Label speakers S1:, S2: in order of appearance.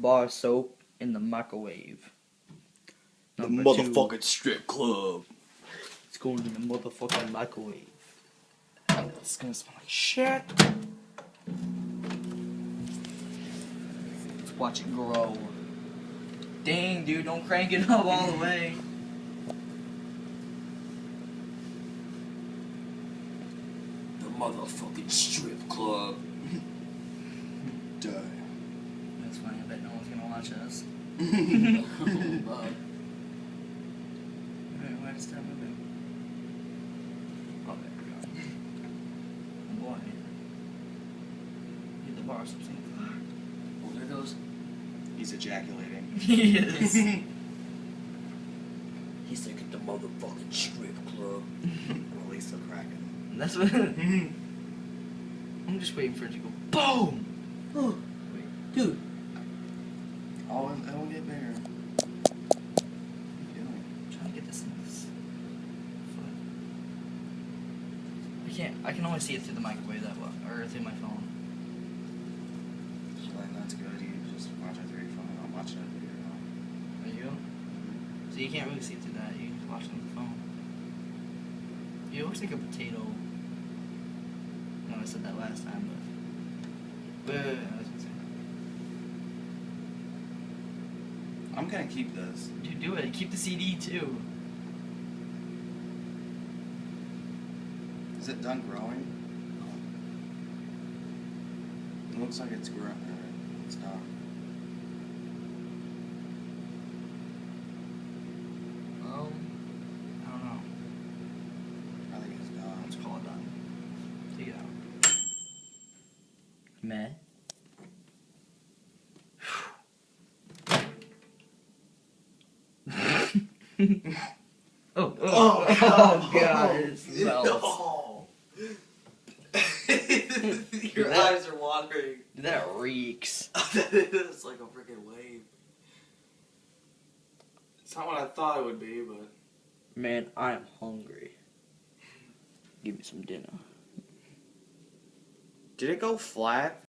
S1: bar soap in the microwave.
S2: The
S1: Number
S2: motherfucking
S1: 2,
S2: strip club.
S1: it's going in the motherfucking microwave.
S2: It's gonna smell like shit.
S1: Let's watch it grow. Dang, dude, don't crank it up all the way.
S2: The motherfucking strip club. Die.
S1: That's funny, I bet no one's gonna watch us. Alright, why did it stop moving? Oh, there we go. Boy. Need the bar something.
S2: Well, there goes. He's ejaculating.
S1: He is.
S2: He's like at the motherfucking strip club. Release the Kraken.
S1: That's what. I'm just waiting for it to go boom! Oh, wait, dude.
S2: Oh, it'll get bigger. What are you doing?
S1: I'm trying to get this in this foot. I can only see it through the microwave that well, or through my phone.
S2: So then that's good. You just watch it through your phone. I'm watching it through your phone.
S1: Are you? So you can't really see it through that. You can just watch it on the phone. It looks like a potato. No, I said that last time, but. Wait, I was gonna say.
S2: I'm gonna keep this.
S1: Dude, do it. Keep the CD too.
S2: Is it done growing? It looks like it's growing. It's done.
S1: I don't know.
S2: I think it's done.
S1: Let's call it done. Take it out. Meh. Oh God, it smells.
S2: Your eyes are watering.
S1: That reeks.
S2: That is like a freaking wave. It's not what I thought it would be, but.
S1: Man, I am hungry. Give me some dinner.
S2: Did it go flat?